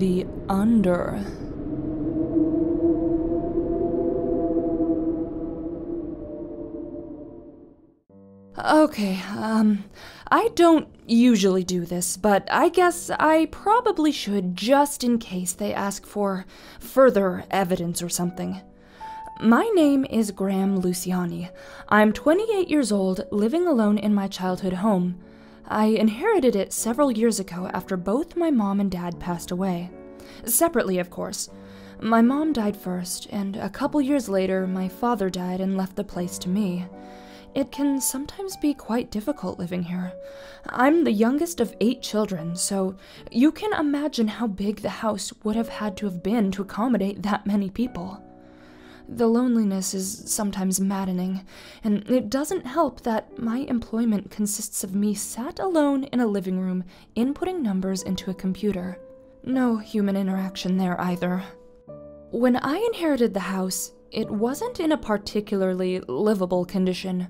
the under. Okay, I don't usually do this, but I guess I probably should just in case they ask for further evidence or something. My name is Graham Luciani. I'm 28 years old, living alone in my childhood home. I inherited it several years ago after both my mom and dad passed away. Separately, of course. My mom died first, and a couple years later, my father died and left the place to me. It can sometimes be quite difficult living here. I'm the youngest of 8 children, so you can imagine how big the house would have had to have been to accommodate that many people. The loneliness is sometimes maddening, and it doesn't help that my employment consists of me sat alone in a living room, inputting numbers into a computer. No human interaction there either. When I inherited the house, it wasn't in a particularly livable condition.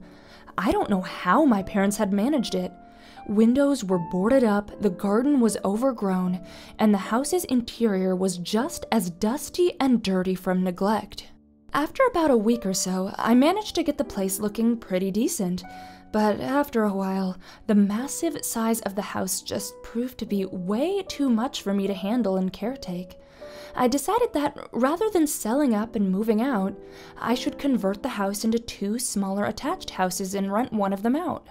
I don't know how my parents had managed it. Windows were boarded up, the garden was overgrown, and the house's interior was just as dusty and dirty from neglect. After about a week or so, I managed to get the place looking pretty decent, but after a while, the massive size of the house just proved to be way too much for me to handle and caretake. I decided that rather than selling up and moving out, I should convert the house into 2 smaller attached houses and rent one of them out.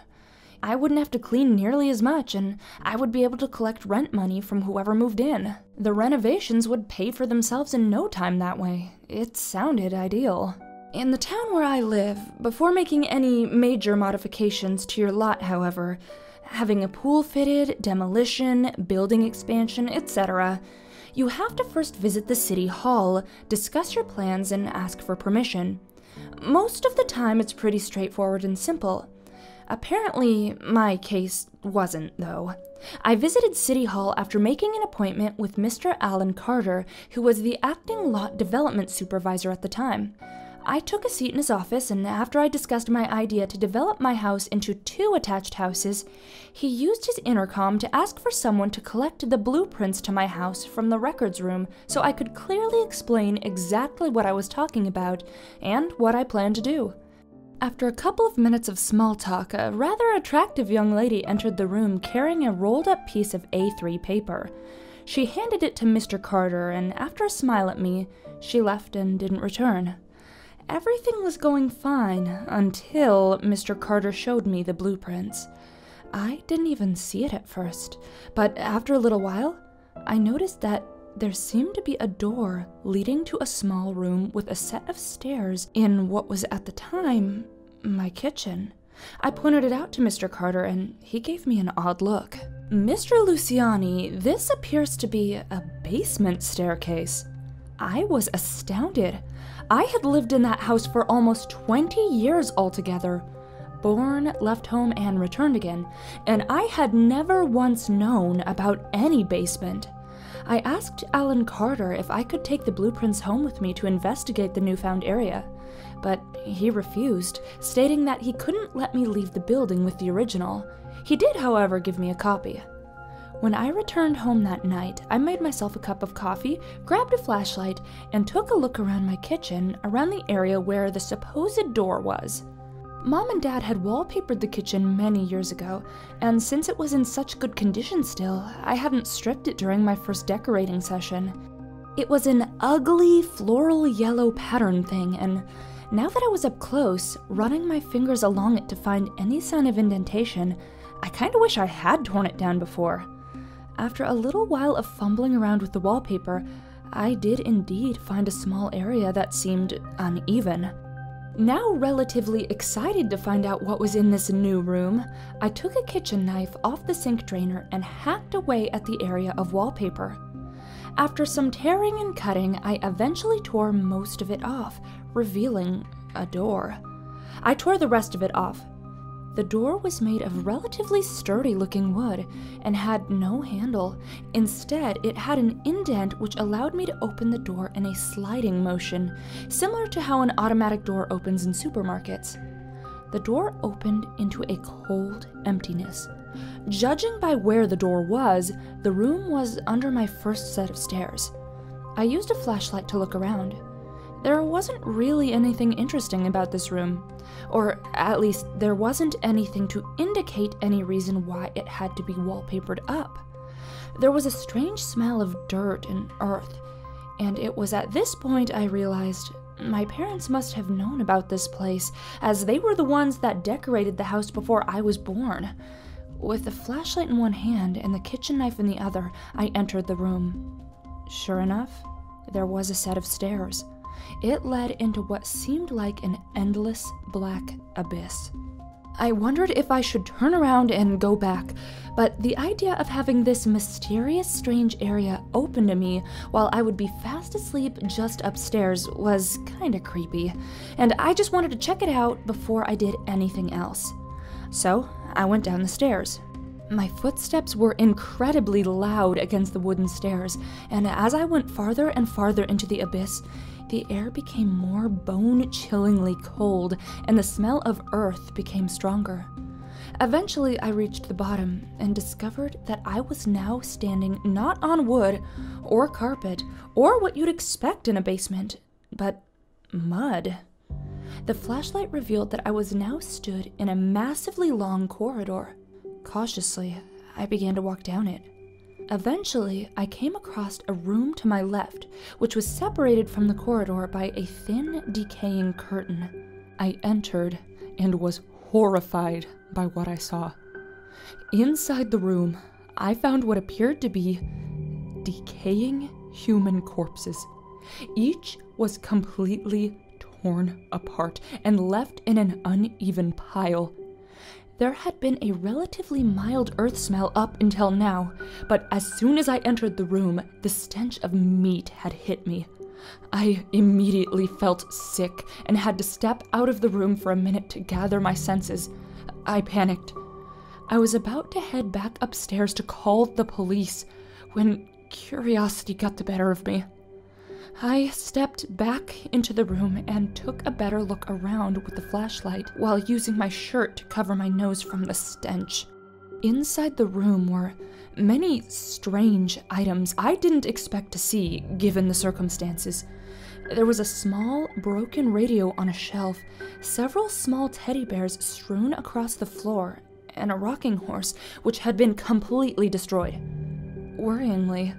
I wouldn't have to clean nearly as much, and I would be able to collect rent money from whoever moved in. The renovations would pay for themselves in no time that way. It sounded ideal. In the town where I live, before making any major modifications to your lot, however, having a pool fitted, demolition, building expansion, etc., you have to first visit the city hall, discuss your plans, and ask for permission. Most of the time, it's pretty straightforward and simple. Apparently, my case wasn't, though. I visited City Hall after making an appointment with Mr. Alan Carter, who was the acting lot development supervisor at the time. I took a seat in his office, and after I discussed my idea to develop my house into 2 attached houses, he used his intercom to ask for someone to collect the blueprints to my house from the records room so I could clearly explain exactly what I was talking about and what I planned to do. After a couple of minutes of small talk, a rather attractive young lady entered the room carrying a rolled-up piece of A3 paper. She handed it to Mr. Carter, and after a smile at me, she left and didn't return. Everything was going fine until Mr. Carter showed me the blueprints. I didn't even see it at first, but after a little while, I noticed that there seemed to be a door leading to a small room with a set of stairs in what was at the time my kitchen. I pointed it out to Mr. Carter, and he gave me an odd look. "Mr. Luciani, this appears to be a basement staircase." I was astounded. I had lived in that house for almost 20 years altogether. Born, left home, and returned again, and I had never once known about any basement. I asked Alan Carter if I could take the blueprints home with me to investigate the newfound area, but he refused, stating that he couldn't let me leave the building with the original. He did, however, give me a copy. When I returned home that night, I made myself a cup of coffee, grabbed a flashlight, and took a look around my kitchen, around the area where the supposed door was. Mom and Dad had wallpapered the kitchen many years ago, and since it was in such good condition still, I hadn't stripped it during my first decorating session. It was an ugly floral yellow pattern thing, and now that I was up close, running my fingers along it to find any sign of indentation, I kinda wish I had torn it down before. After a little while of fumbling around with the wallpaper, I did indeed find a small area that seemed uneven. Now relatively excited to find out what was in this new room, I took a kitchen knife off the sink drainer and hacked away at the area of wallpaper. After some tearing and cutting, I eventually tore most of it off, revealing a door. I tore the rest of it off. The door was made of relatively sturdy-looking wood and had no handle. Instead, it had an indent which allowed me to open the door in a sliding motion, similar to how an automatic door opens in supermarkets. The door opened into a cold emptiness. Judging by where the door was, the room was under my first set of stairs. I used a flashlight to look around. There wasn't really anything interesting about this room, or at least there wasn't anything to indicate any reason why it had to be wallpapered up. There was a strange smell of dirt and earth, and it was at this point I realized my parents must have known about this place, as they were the ones that decorated the house before I was born. With the flashlight in one hand and the kitchen knife in the other, I entered the room. Sure enough, there was a set of stairs. It led into what seemed like an endless black abyss. I wondered if I should turn around and go back, but the idea of having this mysterious, strange area open to me while I would be fast asleep just upstairs was kinda creepy, and I just wanted to check it out before I did anything else. So, I went down the stairs. My footsteps were incredibly loud against the wooden stairs, and as I went farther and farther into the abyss, the air became more bone-chillingly cold, and the smell of earth became stronger. Eventually, I reached the bottom and discovered that I was now standing not on wood or carpet or what you'd expect in a basement, but mud. The flashlight revealed that I was now stood in a massively long corridor. Cautiously, I began to walk down it. Eventually, I came across a room to my left, which was separated from the corridor by a thin, decaying curtain. I entered and was horrified by what I saw. Inside the room, I found what appeared to be decaying human corpses. Each was completely torn apart and left in an uneven pile. There had been a relatively mild earth smell up until now, but as soon as I entered the room, the stench of meat had hit me. I immediately felt sick and had to step out of the room for a minute to gather my senses. I panicked. I was about to head back upstairs to call the police when curiosity got the better of me. I stepped back into the room and took a better look around with the flashlight while using my shirt to cover my nose from the stench. Inside the room were many strange items I didn't expect to see given the circumstances. There was a small, broken radio on a shelf, several small teddy bears strewn across the floor, and a rocking horse which had been completely destroyed. Worryingly,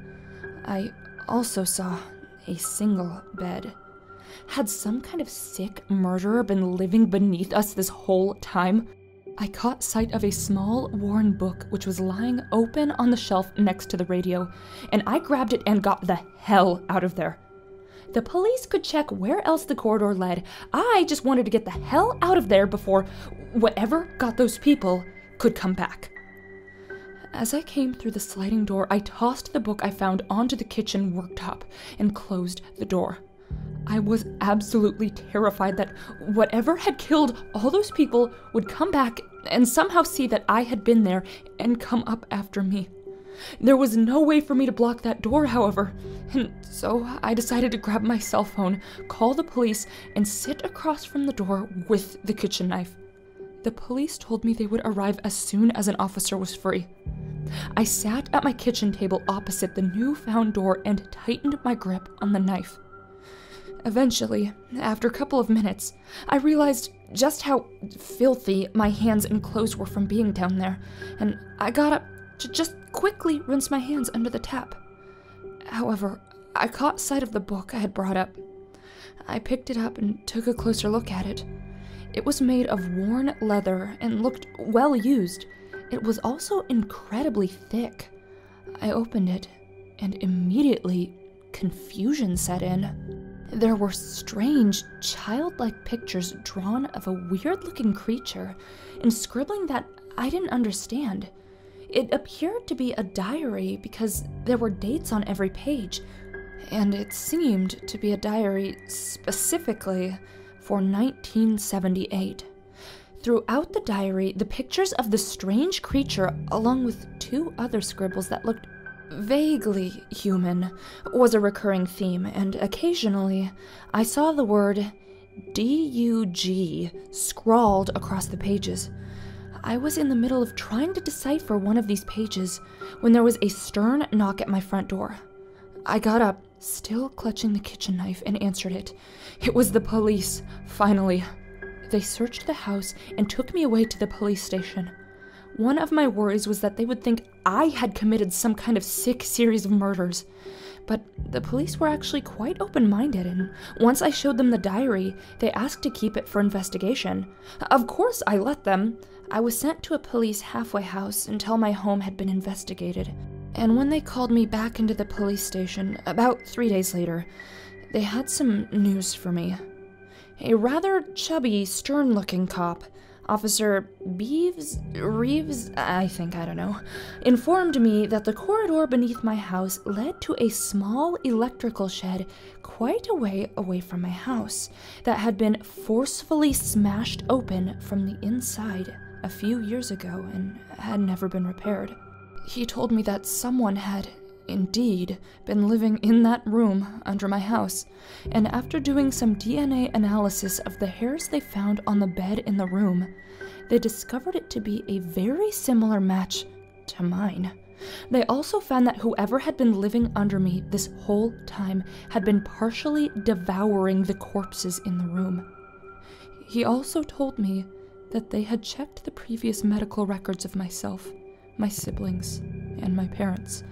I also saw a single bed. Had some kind of sick murderer been living beneath us this whole time? I caught sight of a small, worn book which was lying open on the shelf next to the radio, and I grabbed it and got the hell out of there. The police could check where else the corridor led. I just wanted to get the hell out of there before whatever got those people could come back. As I came through the sliding door, I tossed the book I found onto the kitchen worktop and closed the door. I was absolutely terrified that whatever had killed all those people would come back and somehow see that I had been there and come up after me. There was no way for me to block that door, however, and so I decided to grab my cell phone, call the police, and sit across from the door with the kitchen knife. The police told me they would arrive as soon as an officer was free. I sat at my kitchen table opposite the newfound door and tightened my grip on the knife. Eventually, after a couple of minutes, I realized just how filthy my hands and clothes were from being down there, and I got up to just quickly rinse my hands under the tap. However, I caught sight of the book I had brought up. I picked it up and took a closer look at it. It was made of worn leather and looked well used. It was also incredibly thick. I opened it, and immediately confusion set in. There were strange, childlike pictures drawn of a weird-looking creature and scribbling that I didn't understand. It appeared to be a diary because there were dates on every page, and it seemed to be a diary specifically for 1978. Throughout the diary, the pictures of the strange creature, along with two other scribbles that looked vaguely human, was a recurring theme, and occasionally I saw the word D-U-G scrawled across the pages. I was in the middle of trying to decipher one of these pages when there was a stern knock at my front door. I got up, still clutching the kitchen knife, and answered it. It was the police, finally. They searched the house and took me away to the police station. One of my worries was that they would think I had committed some kind of sick series of murders. But the police were actually quite open-minded, and once I showed them the diary, they asked to keep it for investigation. Of course I let them. I was sent to a police halfway house until my home had been investigated. And when they called me back into the police station, about 3 days later, they had some news for me. A rather chubby, stern-looking cop, Officer Reeves, I don't know, informed me that the corridor beneath my house led to a small electrical shed quite a way away from my house that had been forcefully smashed open from the inside a few years ago and had never been repaired. He told me that someone had, indeed, been living in that room under my house, and after doing some DNA analysis of the hairs they found on the bed in the room, they discovered it to be a very similar match to mine. They also found that whoever had been living under me this whole time had been partially devouring the corpses in the room. He also told me that they had checked the previous medical records of myself, my siblings, and my parents,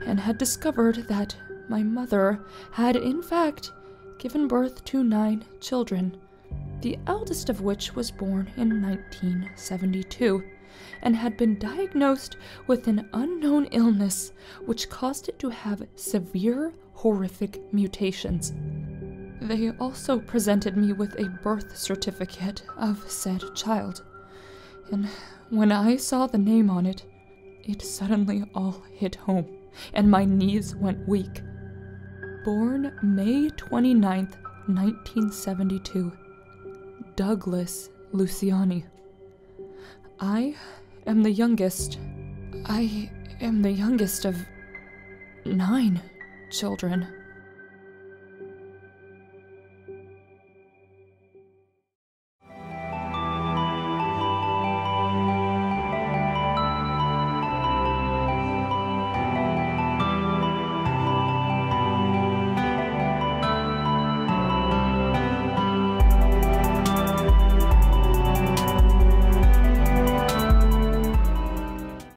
and had discovered that my mother had, in fact, given birth to 9 children, the eldest of which was born in 1972, and had been diagnosed with an unknown illness which caused it to have severe, horrific mutations. They also presented me with a birth certificate of said child, and when I saw the name on it, it suddenly all hit home, and my knees went weak. Born May 29th, 1972, Douglas Luciani. I am the youngest. I am the youngest of 9 children.